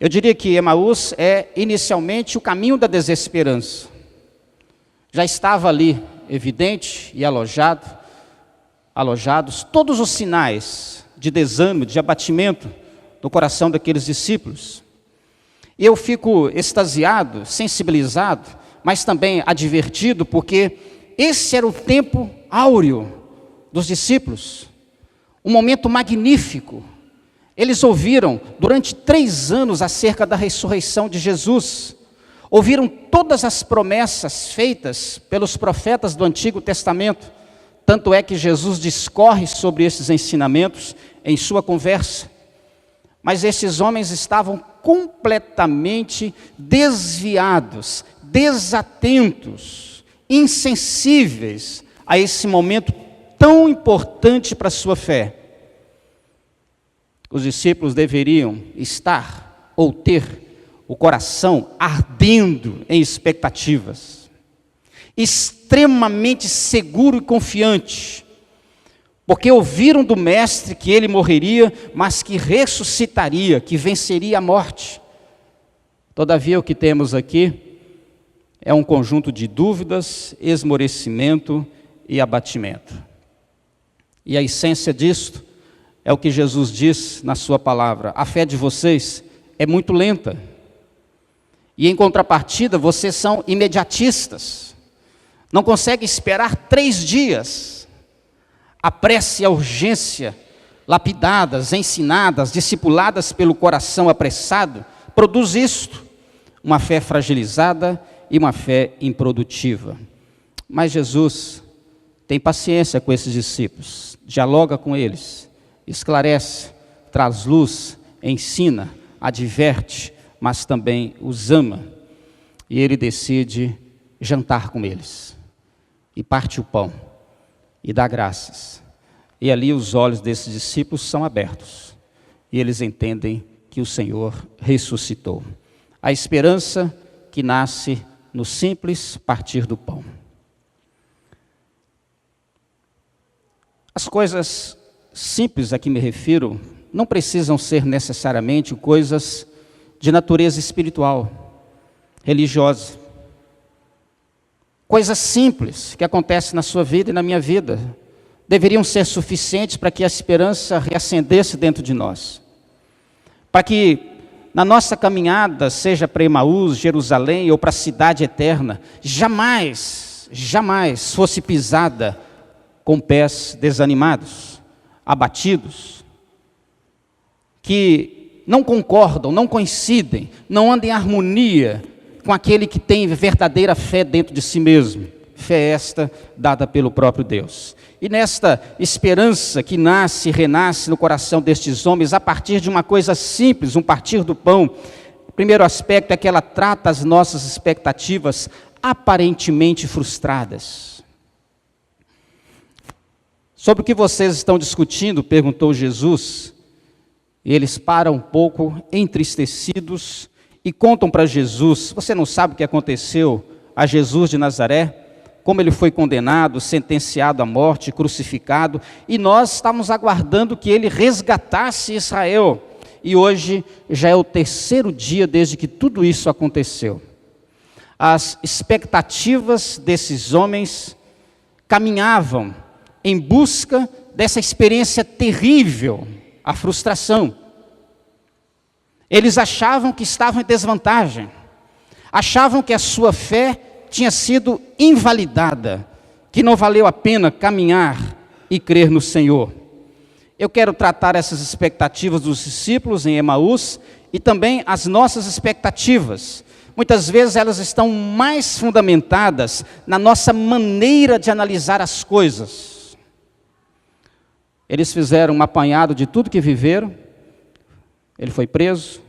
Eu diria que Emaús é inicialmente o caminho da desesperança. Já estava ali, evidente e alojados todos os sinais de desânimo, de abatimento no coração daqueles discípulos. E eu fico extasiado, sensibilizado, mas também advertido, porque esse era o tempo áureo dos discípulos, um momento magnífico. Eles ouviram durante 3 anos acerca da ressurreição de Jesus, ouviram todas as promessas feitas pelos profetas do Antigo Testamento, tanto é que Jesus discorre sobre esses ensinamentos em sua conversa. Mas esses homens estavam completamente desviados, desatentos, insensíveis a esse momento tão importante para a sua fé. Os discípulos deveriam estar ou ter o coração ardendo em expectativas, extremamente seguro e confiante, porque ouviram do Mestre que ele morreria, mas que ressuscitaria, que venceria a morte. Todavia, o que temos aqui é um conjunto de dúvidas, esmorecimento e abatimento. E a essência disto é o que Jesus diz na sua palavra: a fé de vocês é muito lenta. E em contrapartida, vocês são imediatistas. Não conseguem esperar 3 dias. A pressa e a urgência, lapidadas, ensinadas, discipuladas pelo coração apressado, produz isto: uma fé fragilizada e uma fé improdutiva. Mas Jesus tem paciência com esses discípulos, dialoga com eles, esclarece, traz luz, ensina, adverte, mas também os ama. E ele decide jantar com eles, e parte o pão, e dá graças. E ali os olhos desses discípulos são abertos, e eles entendem que o Senhor ressuscitou. A esperança que nasce no simples partir do pão. As coisas simples a que me refiro não precisam ser necessariamente coisas de natureza espiritual, religiosa. Coisas simples que acontecem na sua vida e na minha vida deveriam ser suficientes para que a esperança reacendesse dentro de nós. Para que na nossa caminhada, seja para Emaús, Jerusalém ou para a cidade eterna, jamais fosse pisada com pés desanimados, abatidos, que não concordam, não coincidem, não andam em harmonia com aquele que tem verdadeira fé dentro de si mesmo. Fé esta dada pelo próprio Deus. E nesta esperança que nasce e renasce no coração destes homens, a partir de uma coisa simples, um partir do pão, o primeiro aspecto é que ela trata as nossas expectativas aparentemente frustradas. Sobre o que vocês estão discutindo, perguntou Jesus, e eles param um pouco entristecidos e contam para Jesus: você não sabe o que aconteceu a Jesus de Nazaré? Como ele foi condenado, sentenciado à morte, crucificado, e nós estávamos aguardando que ele resgatasse Israel. E hoje já é o 3º dia desde que tudo isso aconteceu. As expectativas desses homens caminhavam em busca dessa experiência terrível, a frustração. Eles achavam que estavam em desvantagem, achavam que a sua fé tinha sido invalidada, que não valeu a pena caminhar e crer no Senhor. Eu quero tratar essas expectativas dos discípulos em Emaús e também as nossas expectativas. Muitas vezes elas estão mais fundamentadas na nossa maneira de analisar as coisas. Eles fizeram um apanhado de tudo que viveram. Ele foi preso,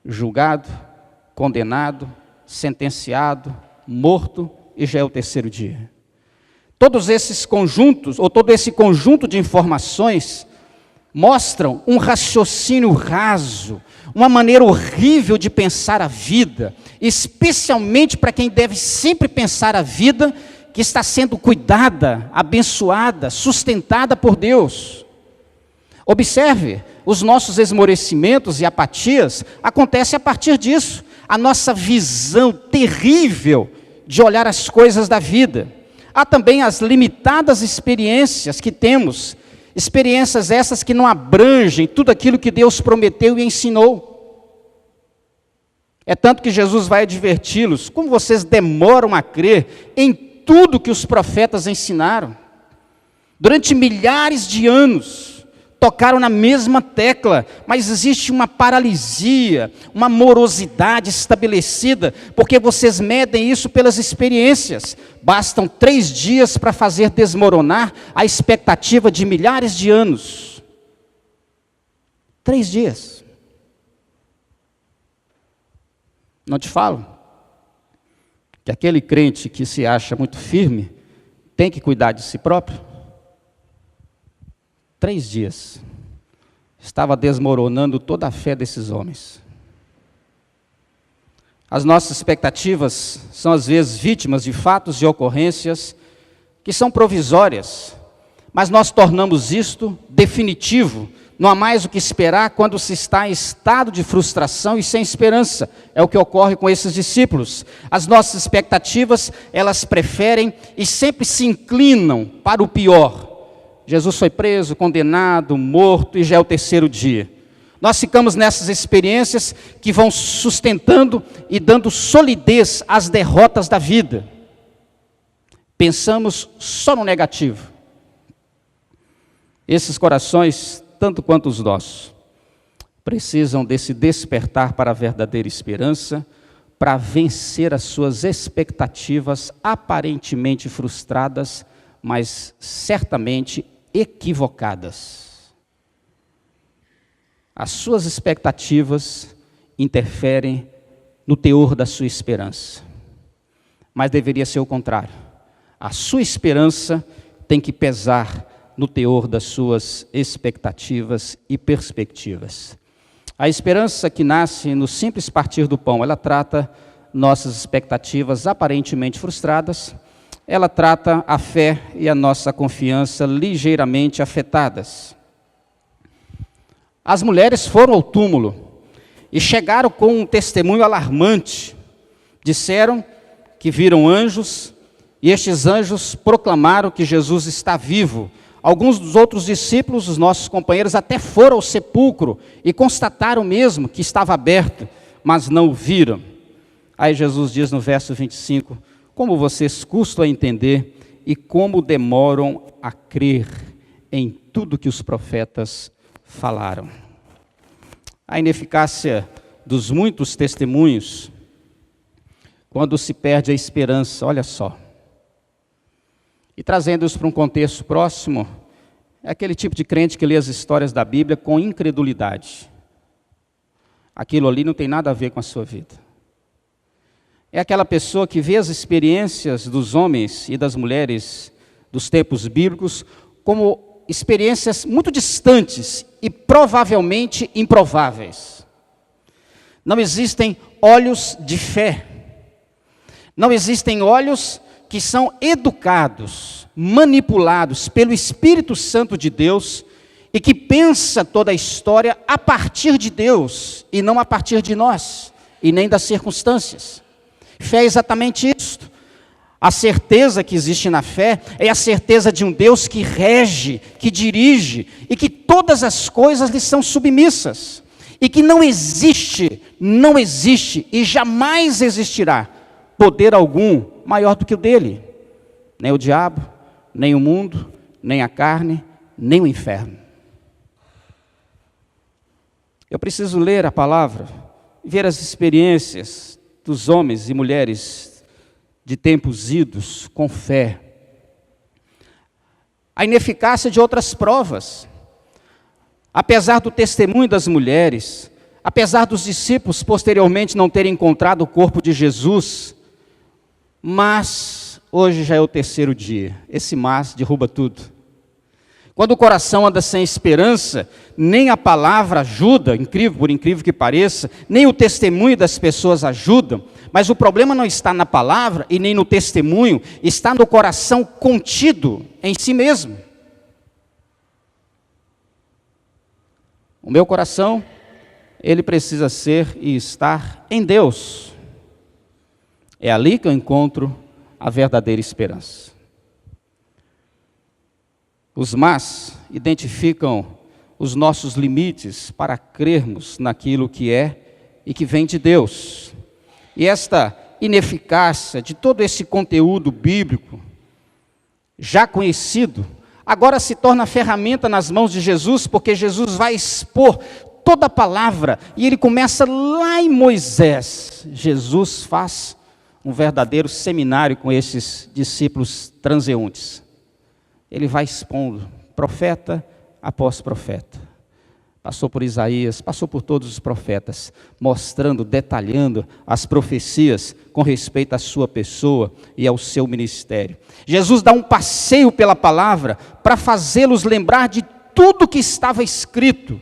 julgado, condenado, sentenciado, morto, e já é o 3º dia. Todos esses conjuntos, ou todo esse conjunto de informações, mostram um raciocínio raso, uma maneira horrível de pensar a vida, especialmente para quem deve sempre pensar a vida que está sendo cuidada, abençoada, sustentada por Deus. Observe os nossos esmorecimentos e apatias acontecem a partir disso. A nossa visão terrível de olhar as coisas da vida. Há também as limitadas experiências que temos, experiências essas que não abrangem tudo aquilo que Deus prometeu e ensinou. É tanto que Jesus vai adverti-los: como vocês demoram a crer em tudo que os profetas ensinaram. Durante milhares de anos, tocaram na mesma tecla, mas existe uma paralisia, uma morosidade estabelecida, porque vocês medem isso pelas experiências. Bastam 3 dias para fazer desmoronar a expectativa de milhares de anos. 3 dias. Não te falo que aquele crente que se acha muito firme tem que cuidar de si próprio? 3 dias. Estava desmoronando toda a fé desses homens. As nossas expectativas são às vezes vítimas de fatos e ocorrências que são provisórias, mas nós tornamos isto definitivo. Não há mais o que esperar quando se está em estado de frustração e sem esperança. É o que ocorre com esses discípulos. As nossas expectativas, elas preferem e sempre se inclinam para o pior. Jesus foi preso, condenado, morto, e já é o 3º dia. Nós ficamos nessas experiências que vão sustentando e dando solidez às derrotas da vida. Pensamos só no negativo. Esses corações, tanto quanto os nossos, precisam desse despertar para a verdadeira esperança, para vencer as suas expectativas aparentemente frustradas, mas certamente equivocadas. As suas expectativas interferem no teor da sua esperança, mas deveria ser o contrário. A sua esperança tem que pesar no teor das suas expectativas e perspectivas. A esperança que nasce no simples partir do pão, ela trata nossas expectativas aparentemente frustradas, ela trata a fé e a nossa confiança ligeiramente afetadas. As mulheres foram ao túmulo e chegaram com um testemunho alarmante. Disseram que viram anjos e estes anjos proclamaram que Jesus está vivo. Alguns dos outros discípulos, os nossos companheiros, até foram ao sepulcro e constataram mesmo que estava aberto, mas não o viram. Aí Jesus diz no verso 25, como vocês custam a entender e como demoram a crer em tudo que os profetas falaram. A ineficácia dos muitos testemunhos, quando se perde a esperança, olha só. E trazendo isso para um contexto próximo, é aquele tipo de crente que lê as histórias da Bíblia com incredulidade. Aquilo ali não tem nada a ver com a sua vida. É aquela pessoa que vê as experiências dos homens e das mulheres dos tempos bíblicos como experiências muito distantes e provavelmente improváveis. Não existem olhos de fé. Não existem olhos que são educados, manipulados pelo Espírito Santo de Deus e que pensa toda a história a partir de Deus e não a partir de nós e nem das circunstâncias. Fé é exatamente isso. A certeza que existe na fé é a certeza de um Deus que rege, que dirige e que todas as coisas lhe são submissas. E que não existe e jamais existirá poder algum maior do que o dele. Nem o diabo, nem o mundo, nem a carne, nem o inferno. Eu preciso ler a palavra, ver as experiências dos homens e mulheres de tempos idos com fé. A ineficácia de outras provas. Apesar do testemunho das mulheres, apesar dos discípulos posteriormente não terem encontrado o corpo de Jesus, mas hoje já é o 3º dia. Esse mas derruba tudo. Quando o coração anda sem esperança, nem a palavra ajuda, por incrível que pareça, nem o testemunho das pessoas ajudam, mas o problema não está na palavra e nem no testemunho, está no coração contido em si mesmo. O meu coração, ele precisa ser e estar em Deus. É ali que eu encontro a verdadeira esperança. Os mas identificam os nossos limites para crermos naquilo que é e que vem de Deus. E esta ineficácia de todo esse conteúdo bíblico, já conhecido, agora se torna ferramenta nas mãos de Jesus, porque Jesus vai expor toda a palavra, e ele começa lá em Moisés. Jesus faz um verdadeiro seminário com esses discípulos transeuntes. Ele vai expondo profeta após profeta. Passou por Isaías, passou por todos os profetas, mostrando, detalhando as profecias com respeito à sua pessoa e ao seu ministério. Jesus dá um passeio pela palavra para fazê-los lembrar de tudo que estava escrito.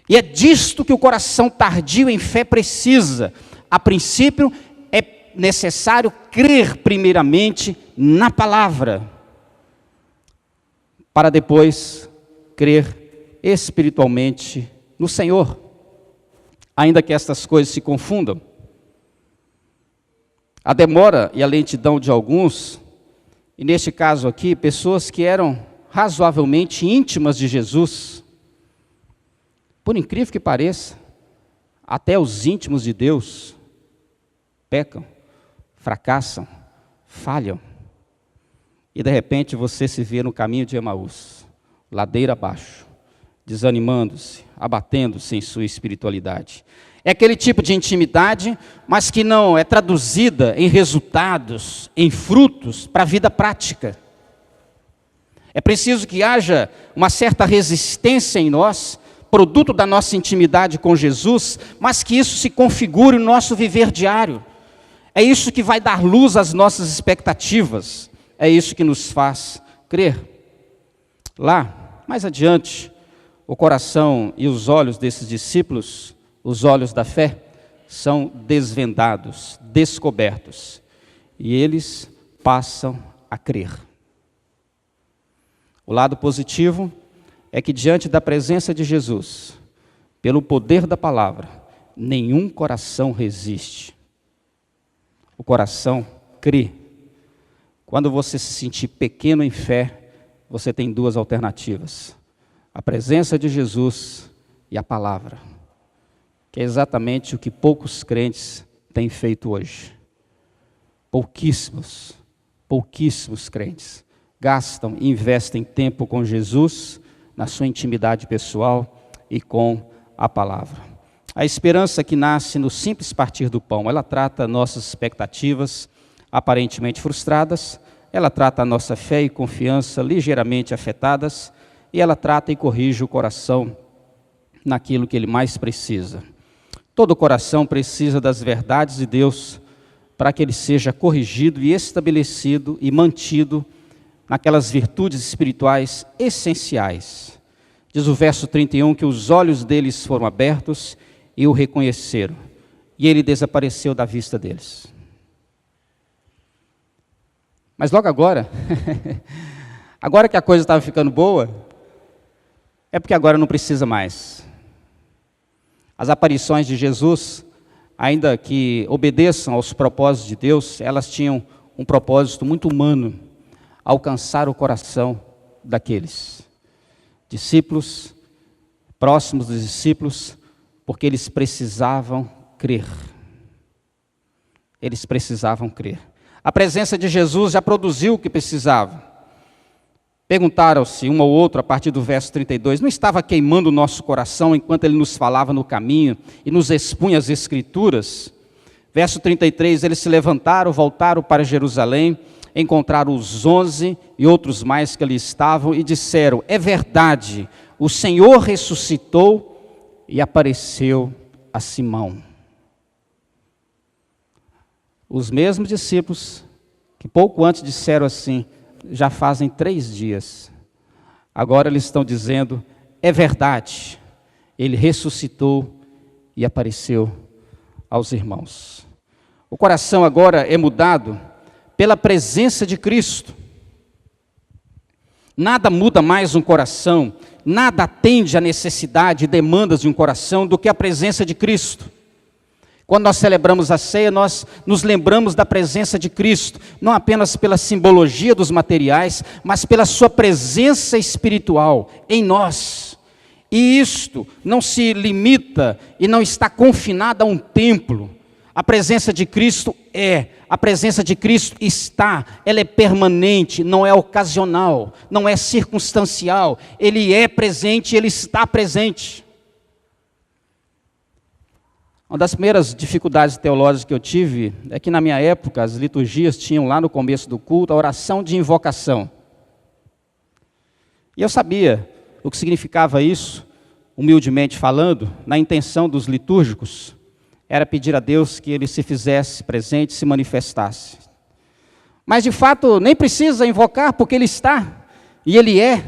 E é disto que o coração tardio em fé precisa. A princípio, é necessário crer primeiramente na palavra, para depois crer espiritualmente no Senhor, ainda que estas coisas se confundam. A demora e a lentidão de alguns, e neste caso aqui, pessoas que eram razoavelmente íntimas de Jesus, por incrível que pareça, até os íntimos de Deus pecam, fracassam, falham, e de repente você se vê no caminho de Emaús, ladeira abaixo, desanimando-se, abatendo-se em sua espiritualidade. É aquele tipo de intimidade, mas que não é traduzida em resultados, em frutos para a vida prática. É preciso que haja uma certa resistência em nós, produto da nossa intimidade com Jesus, mas que isso se configure no nosso viver diário. É isso que vai dar luz às nossas expectativas, é isso que nos faz crer. Lá, mais adiante, o coração e os olhos desses discípulos, os olhos da fé, são desvendados, descobertos, e eles passam a crer. O lado positivo é que diante da presença de Jesus, pelo poder da palavra, nenhum coração resiste. O coração crê. Quando você se sentir pequeno em fé, você tem duas alternativas: a presença de Jesus e a palavra, que é exatamente o que poucos crentes têm feito hoje. Pouquíssimos crentes gastam e investem tempo com Jesus, na sua intimidade pessoal e com a palavra. A esperança que nasce no simples partir do pão, ela trata nossas expectativas aparentemente frustradas, ela trata a nossa fé e confiança ligeiramente afetadas, e ela trata e corrige o coração naquilo que ele mais precisa. Todo coração precisa das verdades de Deus para que ele seja corrigido e estabelecido e mantido naquelas virtudes espirituais essenciais. Diz o verso 31 que os olhos deles foram abertos e o reconheceram, e ele desapareceu da vista deles. Mas logo agora, agora que a coisa estava ficando boa, é porque agora não precisa mais. As aparições de Jesus, ainda que obedeçam aos propósitos de Deus, elas tinham um propósito muito humano: alcançar o coração daqueles discípulos, próximos dos discípulos, porque eles precisavam crer. Eles precisavam crer. A presença de Jesus já produziu o que precisava. Perguntaram-se um ao outro, a partir do verso 32, não estava queimando o nosso coração enquanto ele nos falava no caminho e nos expunha as Escrituras? Verso 33, eles se levantaram, voltaram para Jerusalém, encontraram os 11 e outros mais que ali estavam e disseram: é verdade, o Senhor ressuscitou e apareceu a Simão. Os mesmos discípulos que pouco antes disseram assim: já fazem 3 dias. Agora eles estão dizendo: é verdade, ele ressuscitou e apareceu aos irmãos. O coração agora é mudado pela presença de Cristo. Nada muda mais um coração, nada atende à necessidade e demandas de um coração do que a presença de Cristo. Quando nós celebramos a ceia, nós nos lembramos da presença de Cristo, não apenas pela simbologia dos materiais, mas pela sua presença espiritual em nós. E isto não se limita e não está confinado a um templo. A presença de Cristo a presença de Cristo ela é permanente, não é ocasional, não é circunstancial. Ele é presente, Ele está presente. Uma das primeiras dificuldades teológicas que eu tive é que na minha época as liturgias tinham lá no começo do culto a oração de invocação. E eu sabia o que significava isso, humildemente falando, na intenção dos litúrgicos, era pedir a Deus que Ele se fizesse presente, se manifestasse. Mas de fato nem precisa invocar porque Ele está e Ele é.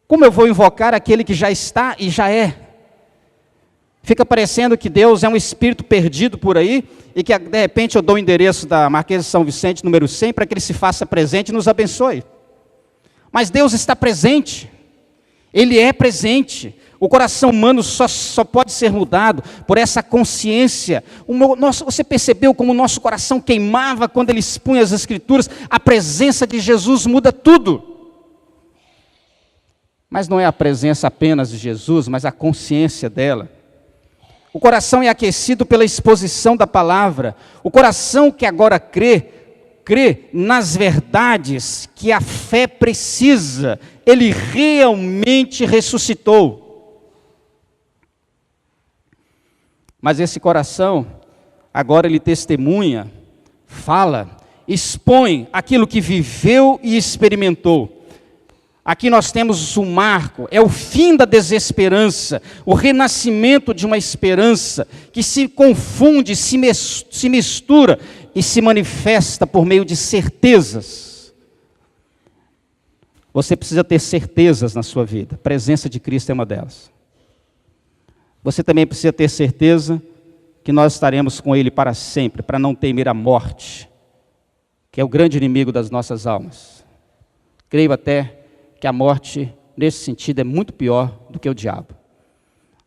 Como eu vou invocar aquele que já está e já é? Fica parecendo que Deus é um espírito perdido por aí e que de repente eu dou o endereço da Marquesa de São Vicente, número 100, para que Ele se faça presente e nos abençoe. Mas Deus está presente, Ele é presente. O coração humano só pode ser mudado por essa consciência. Você percebeu como o nosso coração queimava quando ele expunha as Escrituras? A presença de Jesus muda tudo. Mas não é a presença apenas de Jesus, mas a consciência dela. O coração é aquecido pela exposição da palavra. O coração que agora crê nas verdades que a fé precisa. Ele realmente ressuscitou. Mas esse coração, agora ele testemunha, fala, expõe aquilo que viveu e experimentou. Aqui nós temos um marco, é o fim da desesperança, o renascimento de uma esperança que se confunde, se mistura e se manifesta por meio de certezas. Você precisa ter certezas na sua vida, a presença de Cristo é uma delas. Você também precisa ter certeza que nós estaremos com Ele para sempre, para não temer a morte, que é o grande inimigo das nossas almas. Creio até que a morte, nesse sentido, é muito pior do que o diabo.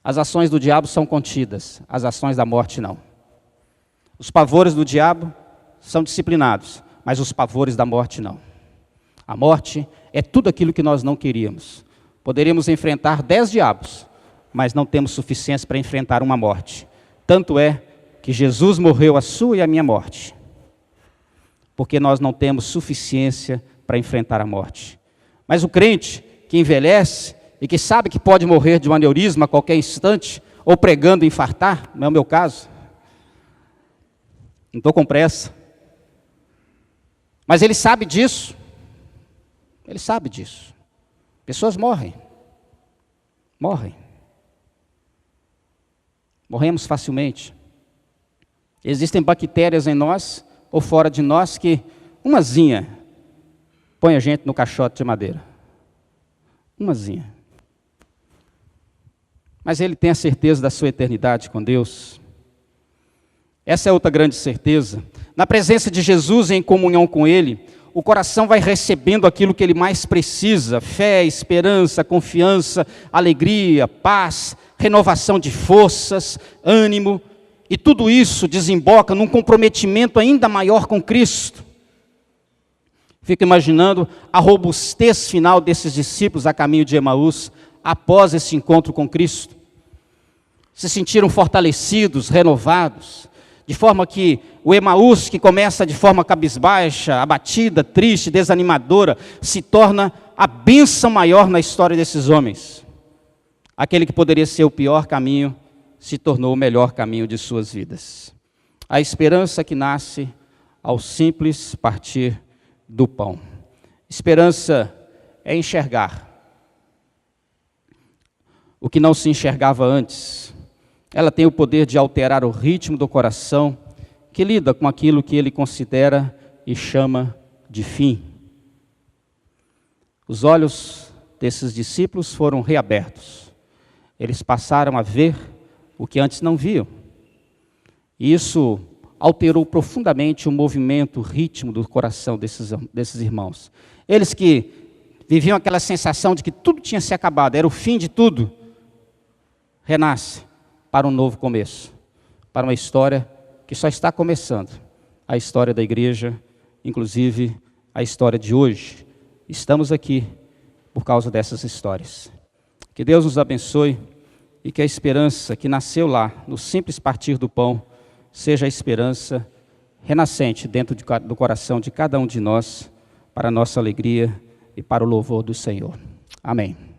As ações do diabo são contidas, as ações da morte não. Os pavores do diabo são disciplinados, mas os pavores da morte não. A morte é tudo aquilo que nós não queríamos. Poderíamos enfrentar 10 diabos, mas não temos suficiência para enfrentar uma morte. Tanto é que Jesus morreu a sua e a minha morte, porque nós não temos suficiência para enfrentar a morte. Mas o crente que envelhece e que sabe que pode morrer de um aneurisma a qualquer instante, ou pregando infartar, não é o meu caso, não estou com pressa, mas ele sabe disso, pessoas morrem, morremos facilmente. Existem bactérias em nós ou fora de nós que umazinha põe a gente no caixote de madeira. Umazinha. Mas ele tem a certeza da sua eternidade com Deus. Essa é outra grande certeza. Na presença de Jesus e em comunhão com Ele, o coração vai recebendo aquilo que ele mais precisa: fé, esperança, confiança, alegria, paz, renovação de forças, ânimo, e tudo isso desemboca num comprometimento ainda maior com Cristo. Fico imaginando a robustez final desses discípulos a caminho de Emaús, após esse encontro com Cristo. Se sentiram fortalecidos, renovados, de forma que o Emaús, que começa de forma cabisbaixa, abatida, triste, desanimadora, se torna a bênção maior na história desses homens. Aquele que poderia ser o pior caminho, se tornou o melhor caminho de suas vidas. A esperança que nasce ao simples partir do pão. Esperança é enxergar o que não se enxergava antes. Ela tem o poder de alterar o ritmo do coração, que lida com aquilo que ele considera e chama de fim. Os olhos desses discípulos foram reabertos. Eles passaram a ver o que antes não viam. E isso alterou profundamente o movimento, o ritmo do coração desses irmãos. Eles que viviam aquela sensação de que tudo tinha se acabado, era o fim de tudo, renasce para um novo começo, para uma história que só está começando, a história da igreja, inclusive a história de hoje. Estamos aqui por causa dessas histórias. Que Deus nos abençoe e que a esperança que nasceu lá, no simples partir do pão, seja a esperança renascente dentro do coração de cada um de nós, para a nossa alegria e para o louvor do Senhor. Amém.